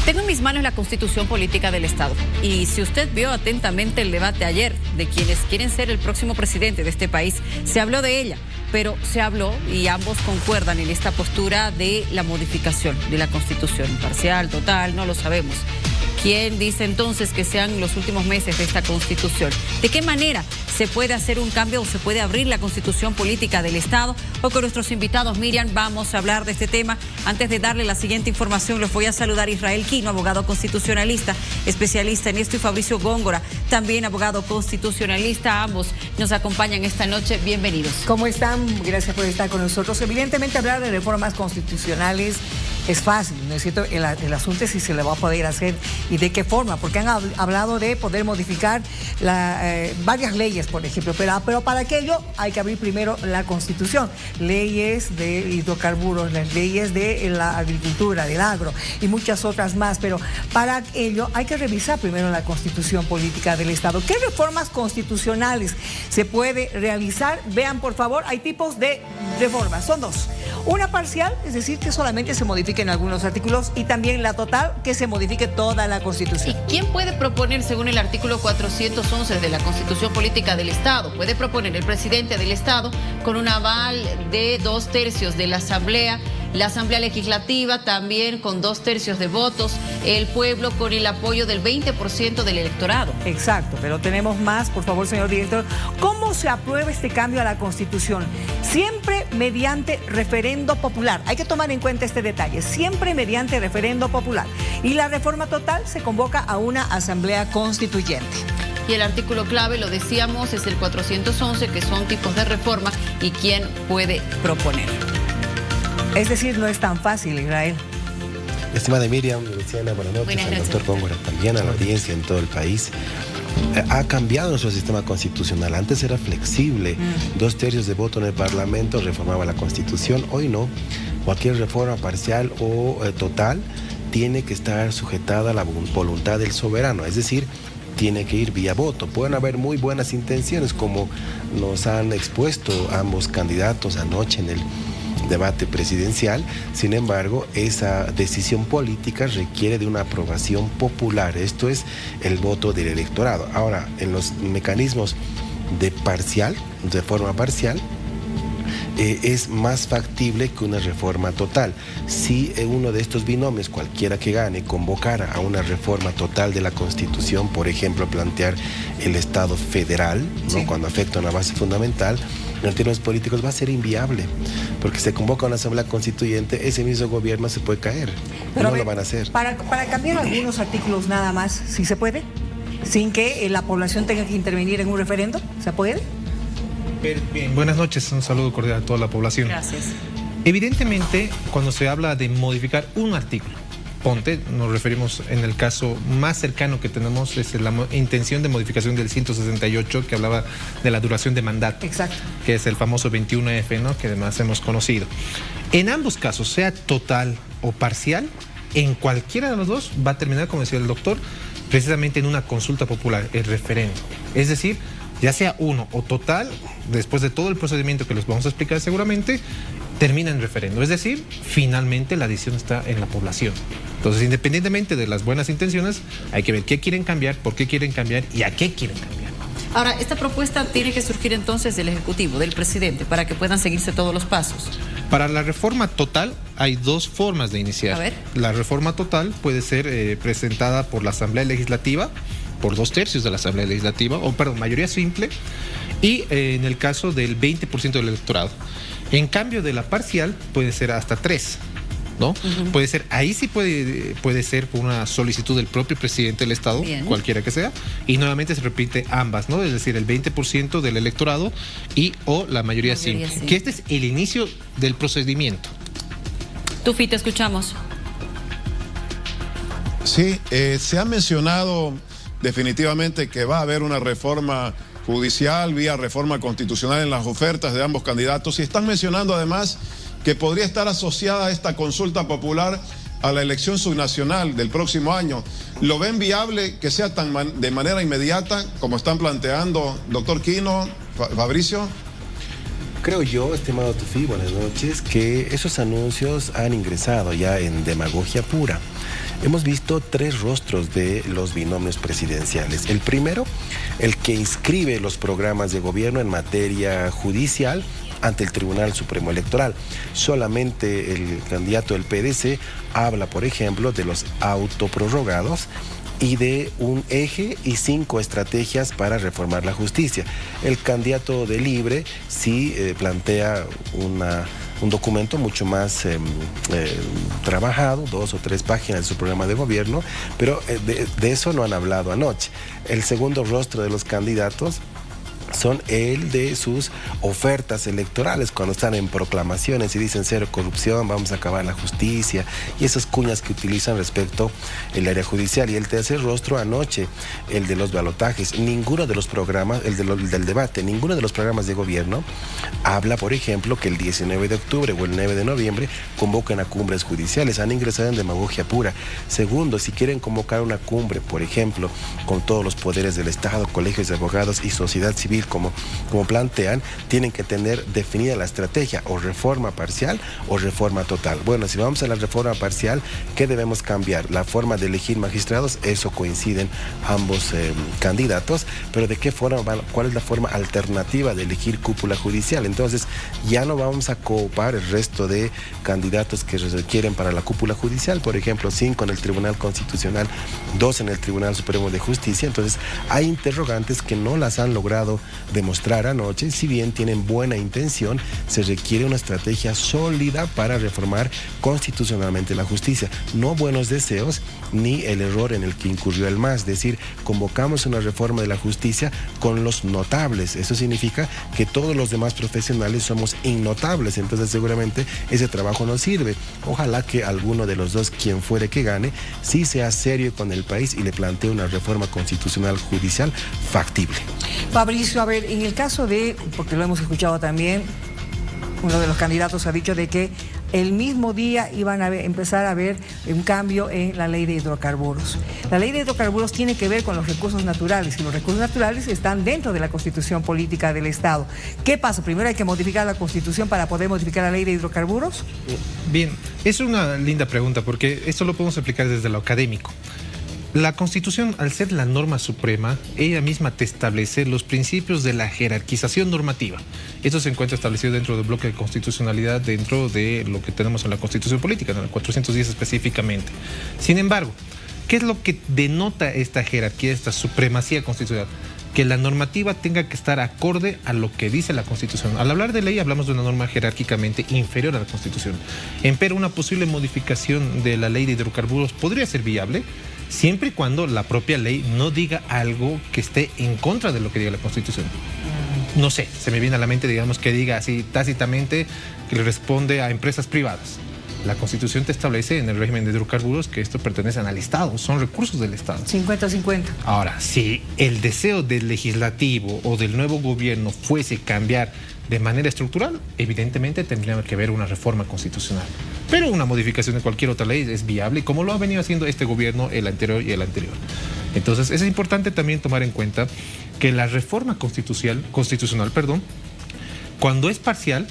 Tengo en mis manos la Constitución Política del Estado y si usted vio atentamente el debate ayer de quienes quieren ser el próximo presidente de este país, se habló de ella, pero se habló y ambos concuerdan en esta postura de la modificación de la Constitución, parcial, total, no lo sabemos. ¿Quién dice entonces que sean los últimos meses de esta Constitución? ¿De qué manera se puede hacer un cambio o se puede abrir la Constitución Política del Estado? Hoy con nuestros invitados, Miriam, vamos a hablar de este tema. Antes de darle la siguiente información, los voy a saludar Israel Quino, abogado constitucionalista, especialista en esto, y Fabricio Góngora, también abogado constitucionalista. Ambos nos acompañan esta noche. Bienvenidos. ¿Cómo están? Gracias por estar con nosotros. Evidentemente, hablar de reformas constitucionales es fácil, ¿no es cierto? El asunto es si se le va a poder hacer y de qué forma, porque han hablado de poder modificar varias leyes, por ejemplo, pero para aquello hay que abrir primero la Constitución, leyes de hidrocarburos, las leyes de la agricultura, del agro y muchas otras más, pero para ello hay que revisar primero la Constitución Política del Estado. ¿Qué reformas constitucionales se puede realizar? Vean, por favor, hay tipos de reformas, son dos. Una parcial, es decir, que solamente se modifiquen algunos artículos, y también la total, que se modifique toda la Constitución. ¿Y quién puede proponer, según el artículo 411 de la Constitución Política del Estado? Puede proponer el presidente del Estado con un aval de 2/3 de la Asamblea Legislativa también con 2/3 de votos, el pueblo con el apoyo del 20% del electorado. Exacto, pero tenemos más, por favor, señor director. ¿Cómo se aprueba este cambio a la Constitución? Siempre mediante referendo popular. Hay que tomar en cuenta este detalle, siempre mediante referendo popular. Y la reforma total se convoca a una asamblea constituyente. Y el artículo clave, lo decíamos, es el 411, que son tipos de reforma y quién puede proponer. Es decir, no es tan fácil, Israel. Estimada Miriam, Luciana, buenas noches. Al doctor Góngora también, a la audiencia en todo el país. Ha cambiado nuestro sistema constitucional. Antes era flexible, 2/3 de voto en el Parlamento reformaba la Constitución. Hoy no. Cualquier reforma parcial o total tiene que estar sujetada a la voluntad del soberano, es decir, tiene que ir vía voto. Pueden haber muy buenas intenciones, como nos han expuesto ambos candidatos anoche en el debate presidencial. Sin embargo, esa decisión política requiere de una aprobación popular, esto es el voto del electorado. Ahora, en los mecanismos de forma parcial, es más factible que una reforma total. Si uno de estos binomios, cualquiera que gane, convocara a una reforma total de la Constitución, por ejemplo, plantear el Estado federal, ¿no? Sí. Cuando afecta a una base fundamental, en términos políticos va a ser inviable, porque se convoca a una asamblea constituyente, ese mismo gobierno se puede caer. Pero no lo van a hacer. Para cambiar algunos artículos nada más, ¿sí se puede? Sin que la población tenga que intervenir en un referendo, ¿se puede? Bien, buenas noches, un saludo cordial a toda la población. Gracias. Evidentemente, cuando se habla de modificar un artículo, nos referimos en el caso más cercano que tenemos, es la intención de modificación del 168, que hablaba de la duración de mandato. Exacto. Que es el famoso 21F, ¿no? Que además hemos conocido. En ambos casos, sea total o parcial, en cualquiera de los dos va a terminar, como decía el doctor, precisamente en una consulta popular, el referendo. Es decir, ya sea uno o total, después de todo el procedimiento que les vamos a explicar seguramente, termina en referendo. Es decir, finalmente la decisión está en la población. Entonces, independientemente de las buenas intenciones, hay que ver qué quieren cambiar, por qué quieren cambiar y a qué quieren cambiar. Ahora, esta propuesta tiene que surgir entonces del Ejecutivo, del presidente, para que puedan seguirse todos los pasos. Para la reforma total hay dos formas de iniciar. A ver. La reforma total puede ser presentada por la Asamblea Legislativa, por 2/3 de la Asamblea Legislativa, mayoría simple, y en el caso del 20% del electorado. En cambio de la parcial puede ser hasta 3, ¿no? Puede ser, ahí sí puede ser por una solicitud del propio presidente del Estado, bien, cualquiera que sea, y nuevamente se repite ambas, ¿no? Es decir, el 20% del electorado o la mayoría simple. Sí. Que este es el inicio del procedimiento. Tufi, te escuchamos. Sí, se ha mencionado definitivamente que va a haber una reforma judicial vía reforma constitucional en las ofertas de ambos candidatos, y están mencionando además que podría estar asociada a esta consulta popular a la elección subnacional del próximo año. ¿Lo ven viable que sea de manera inmediata como están planteando, doctor Quino, Fabricio? Creo yo, estimado Tufi, buenas noches, que esos anuncios han ingresado ya en demagogia pura. hemos visto tres rostros de los binomios presidenciales. El primero, el que inscribe los programas de gobierno en materia judicial ante el Tribunal Supremo Electoral. Solamente el candidato del PDC habla, por ejemplo, de los autoprorrogados y de un eje y 5 estrategias para reformar la justicia. El candidato de Libre sí plantea un documento mucho más trabajado, 2 o 3 páginas de su programa de gobierno, pero de eso no han hablado anoche. El segundo rostro de los candidatos son el de sus ofertas electorales, cuando están en proclamaciones y dicen cero corrupción, vamos a acabar la justicia, y esas cuñas que utilizan respecto al área judicial. Y el tercer rostro anoche, el de los balotajes. Ninguno de los programas, del debate, ninguno de los programas de gobierno habla, por ejemplo, que el 19 de octubre o el 9 de noviembre convoquen a cumbres judiciales. Han ingresado en demagogia pura. Segundo, si quieren convocar una cumbre, por ejemplo, con todos los poderes del Estado, colegios de abogados y sociedad civil, como plantean, tienen que tener definida la estrategia, o reforma parcial o reforma total. Bueno, si vamos a la reforma parcial, ¿qué debemos cambiar? La forma de elegir magistrados, eso coinciden ambos candidatos, pero ¿de qué forma cuál es la forma alternativa de elegir cúpula judicial? Entonces, ya no vamos a coopar el resto de candidatos que se requieren para la cúpula judicial, por ejemplo, 5 en el Tribunal Constitucional, 2 en el Tribunal Supremo de Justicia. Entonces, hay interrogantes que no las han logrado demostrar anoche. Si bien tienen buena intención, se requiere una estrategia sólida para reformar constitucionalmente la justicia. No buenos deseos ni el error en el que incurrió el MAS, es decir, convocamos una reforma de la justicia con los notables. Eso significa que todos los demás profesionales somos innotables, entonces seguramente ese trabajo no sirve. Ojalá que alguno de los dos, quien fuere que gane, sí sea serio con el país y le plantee una reforma constitucional judicial factible. Fabricio, a ver, en el caso de, porque lo hemos escuchado también, uno de los candidatos ha dicho de que el mismo día iban a empezar a ver un cambio en la ley de hidrocarburos. La ley de hidrocarburos tiene que ver con los recursos naturales, y los recursos naturales están dentro de la Constitución Política del Estado. ¿Qué pasa? Primero hay que modificar la Constitución para poder modificar la ley de hidrocarburos. Bien, es una linda pregunta, porque esto lo podemos explicar desde lo académico. La Constitución, al ser la norma suprema, ella misma te establece los principios de la jerarquización normativa. Esto se encuentra establecido dentro del bloque de constitucionalidad, dentro de lo que tenemos en la Constitución Política, en el 410 específicamente. Sin embargo, ¿qué es lo que denota esta jerarquía, esta supremacía constitucional? Que la normativa tenga que estar acorde a lo que dice la Constitución. Al hablar de ley, hablamos de una norma jerárquicamente inferior a la Constitución. Empero, una posible modificación de la ley de hidrocarburos podría ser viable, siempre y cuando la propia ley no diga algo que esté en contra de lo que diga la Constitución. No sé, se me viene a la mente, digamos, que diga así tácitamente que le responde a empresas privadas. La Constitución te establece en el régimen de hidrocarburos que esto pertenece al Estado, son recursos del Estado. 50-50. Ahora, si el deseo del legislativo o del nuevo gobierno fuese cambiar de manera estructural, evidentemente tendríamos que ver una reforma constitucional. Pero una modificación de cualquier otra ley es viable, como lo ha venido haciendo este gobierno, el anterior y el anterior. Entonces, es importante también tomar en cuenta que la reforma constitucional, cuando es parcial,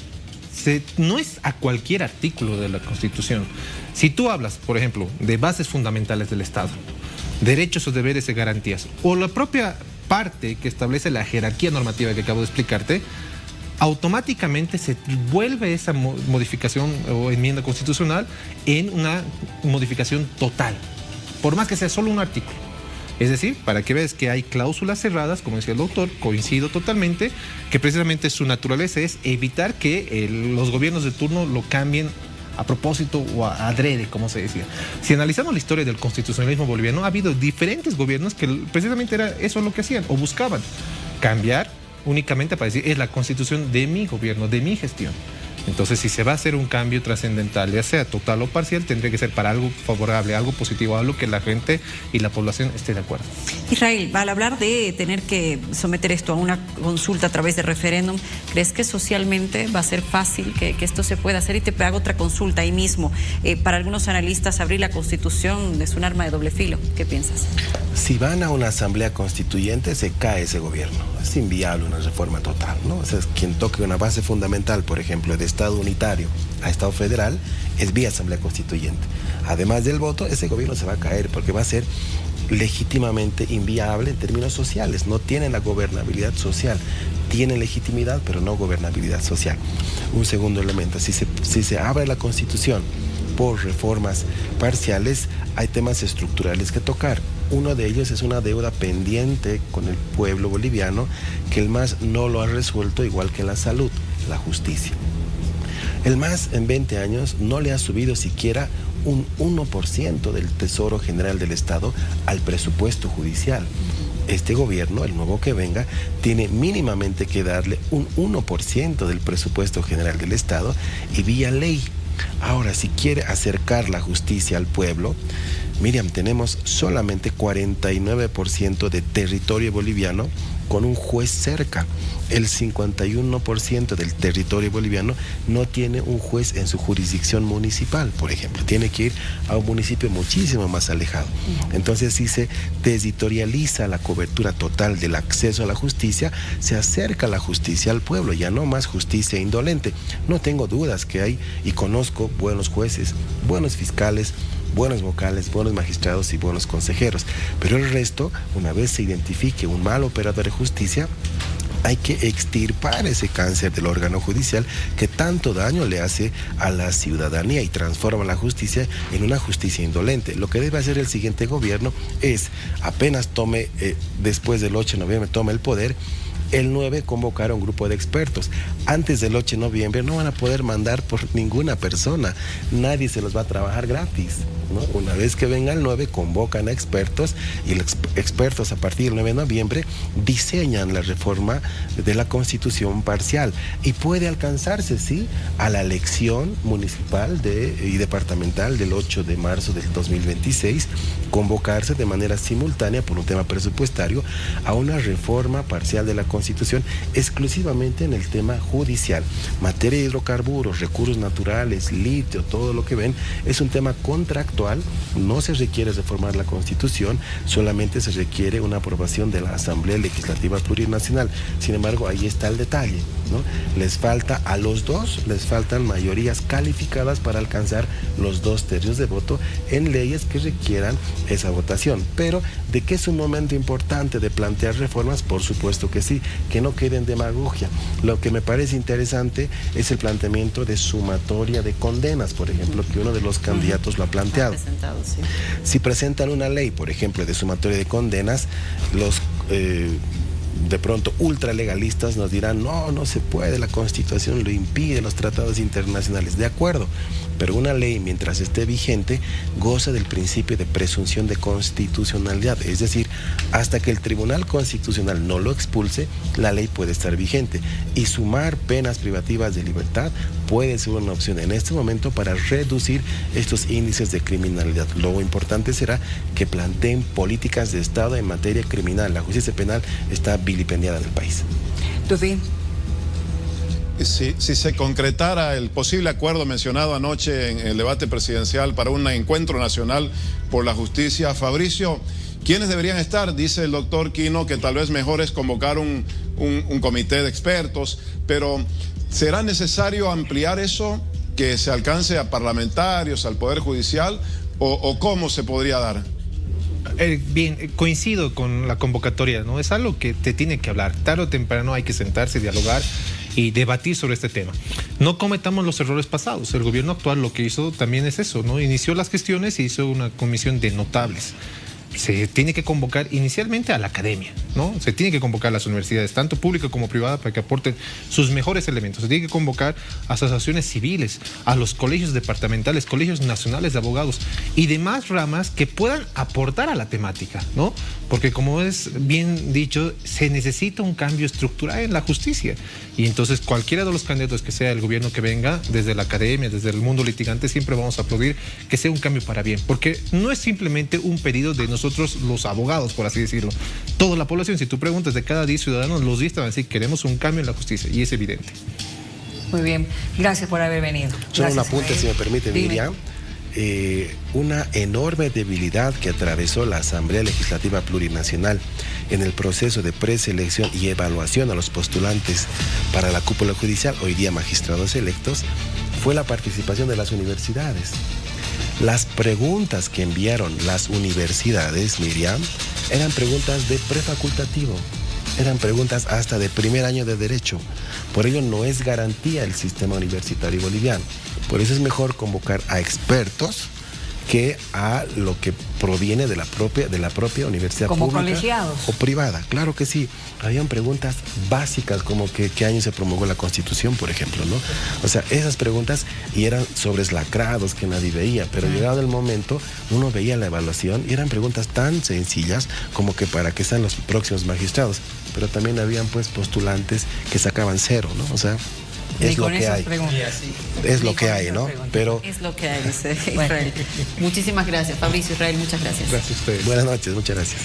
no es a cualquier artículo de la Constitución. Si tú hablas, por ejemplo, de bases fundamentales del Estado, derechos o deberes y garantías, o la propia parte que establece la jerarquía normativa que acabo de explicarte, automáticamente se vuelve esa modificación o enmienda constitucional en una modificación total, por más que sea solo un artículo. Es decir, para que veas que hay cláusulas cerradas, como decía el doctor, coincido totalmente, que precisamente su naturaleza es evitar que los gobiernos de turno lo cambien a propósito o adrede, como se decía. Si analizamos la historia del constitucionalismo boliviano, ha habido diferentes gobiernos que precisamente era eso lo que hacían, o buscaban cambiar únicamente para decir, es la Constitución de mi gobierno, de mi gestión. Entonces, si se va a hacer un cambio trascendental, ya sea total o parcial, tendría que ser para algo favorable, algo positivo, algo que la gente y la población esté de acuerdo. Israel, al hablar de tener que someter esto a una consulta a través de referéndum, ¿crees que socialmente va a ser fácil que esto se pueda hacer? Y te hago otra consulta ahí mismo. Para algunos analistas, abrir la Constitución es un arma de doble filo. ¿Qué piensas? Si van a una asamblea constituyente, se cae ese gobierno. Es inviable una reforma total, ¿no? O sea, quien toque una base fundamental, por ejemplo, de Estado unitario a Estado federal, es vía asamblea constituyente. Además del voto, ese gobierno se va a caer porque va a ser legítimamente inviable en términos sociales. No tienen la gobernabilidad social. Tienen legitimidad, pero no gobernabilidad social. Un segundo elemento, si se abre la Constitución por reformas parciales, hay temas estructurales que tocar. Uno de ellos es una deuda pendiente con el pueblo boliviano que el MAS no lo ha resuelto, igual que la salud, la justicia. El MAS en 20 años no le ha subido siquiera un 1% del Tesoro General del Estado al presupuesto judicial. Este gobierno, el nuevo que venga, tiene mínimamente que darle un 1% del presupuesto general del Estado y vía ley. Ahora, si quiere acercar la justicia al pueblo, Miriam, tenemos solamente 49% de territorio boliviano con un juez cerca. El 51% del territorio boliviano no tiene un juez en su jurisdicción municipal, por ejemplo. Tiene que ir a un municipio muchísimo más alejado. Entonces, si se territorializa la cobertura total del acceso a la justicia, se acerca la justicia al pueblo, ya no más justicia indolente. No tengo dudas que hay, y conozco buenos jueces, buenos fiscales, buenos vocales, buenos magistrados y buenos consejeros. Pero el resto, una vez se identifique un mal operador de justicia, hay que extirpar ese cáncer del órgano judicial que tanto daño le hace a la ciudadanía y transforma la justicia en una justicia indolente. Lo que debe hacer el siguiente gobierno es, apenas tome, después del 8 de noviembre, tome el poder, el 9 convocar a un grupo de expertos. Antes del 8 de noviembre no van a poder mandar por ninguna persona. Nadie se los va a trabajar gratis, ¿no? Una vez que venga el 9, convocan a expertos y los expertos a partir del 9 de noviembre diseñan la reforma de la Constitución parcial. Y puede alcanzarse, sí, a la elección municipal y departamental del 8 de marzo del 2026, convocarse de manera simultánea por un tema presupuestario a una reforma parcial de la Constitución exclusivamente en el tema judicial. Materia de hidrocarburos, recursos naturales, litio, todo lo que ven, es un tema contractual. No se requiere reformar la Constitución, solamente se requiere una aprobación de la Asamblea Legislativa Plurinacional. Sin embargo, ahí está el detalle, ¿no? Les falta a los dos, les faltan mayorías calificadas para alcanzar los 2/3 de voto en leyes que requieran esa votación. Pero, ¿de qué es un momento importante de plantear reformas? Por supuesto que sí, que no quede en demagogia. Lo que me parece interesante es el planteamiento de sumatoria de condenas, por ejemplo, que uno de los candidatos lo ha planteado. Sí. Si presentan una ley, por ejemplo, de sumatoria de condenas, los de pronto ultralegalistas nos dirán, no se puede, la Constitución lo impide, los tratados internacionales. De acuerdo, pero una ley, mientras esté vigente, goza del principio de presunción de constitucionalidad. Es decir, hasta que el Tribunal Constitucional no lo expulse, la ley puede estar vigente. Y sumar penas privativas de libertad puede ser una opción en este momento para reducir estos índices de criminalidad. Lo importante será que planteen políticas de Estado en materia criminal. La justicia penal está vilipendiada en el país. ¿Tu fin? Si se concretara el posible acuerdo mencionado anoche en el debate presidencial para un encuentro nacional por la justicia, Fabricio, ¿quiénes deberían estar? Dice el doctor Quino que tal vez mejor es convocar un comité de expertos, pero ¿será necesario ampliar eso, que se alcance a parlamentarios, al Poder Judicial, o cómo se podría dar? Bien, coincido con la convocatoria, ¿no? Es algo que te tiene que hablar. Tarde o temprano hay que sentarse, dialogar y debatir sobre este tema. No cometamos los errores pasados. El gobierno actual lo que hizo también es eso, ¿no? Inició las gestiones y hizo una comisión de notables. Se tiene que convocar inicialmente a la academia, ¿no? Se tiene que convocar a las universidades, tanto pública como privada, para que aporten sus mejores elementos. Se tiene que convocar a asociaciones civiles, a los colegios departamentales, colegios nacionales de abogados y demás ramas que puedan aportar a la temática, ¿no? Porque como es bien dicho, se necesita un cambio estructural en la justicia. Y entonces cualquiera de los candidatos que sea el gobierno que venga, desde la academia, desde el mundo litigante, siempre vamos a aplaudir que sea un cambio para bien. Porque no es simplemente un pedido de nosotros los abogados, por así decirlo. Toda la población, si tú preguntas de cada 10 ciudadanos, los 10 te van a decir queremos un cambio en la justicia. Y es evidente. Muy bien. Gracias por haber venido. Solo Gracias, un apunte, si me permite, Dime. Miriam. una enorme debilidad que atravesó la Asamblea Legislativa Plurinacional en el proceso de preselección y evaluación a los postulantes para la cúpula judicial, hoy día magistrados electos, fue la participación de las universidades. Las preguntas que enviaron las universidades, Miriam, eran preguntas de prefacultativo, eran preguntas hasta de primer año de derecho. Por ello no es garantía el sistema universitario boliviano. Por eso es mejor convocar a expertos que a lo que proviene de la propia universidad como pública colegiados o privada. Claro que sí. Habían preguntas básicas como que qué año se promulgó la Constitución, por ejemplo, ¿no? O sea, esas preguntas y eran sobres lacrados que nadie veía, pero llegado el momento uno veía la evaluación y eran preguntas tan sencillas como que para qué sean los próximos magistrados, pero también habían pues postulantes que sacaban 0, ¿no? O sea, es lo que hay. Es lo que hay, ¿no? Pero es lo que hay, dice Israel. Muchísimas gracias, Fabricio, Israel, muchas gracias. Gracias a ustedes. buenas noches, muchas gracias.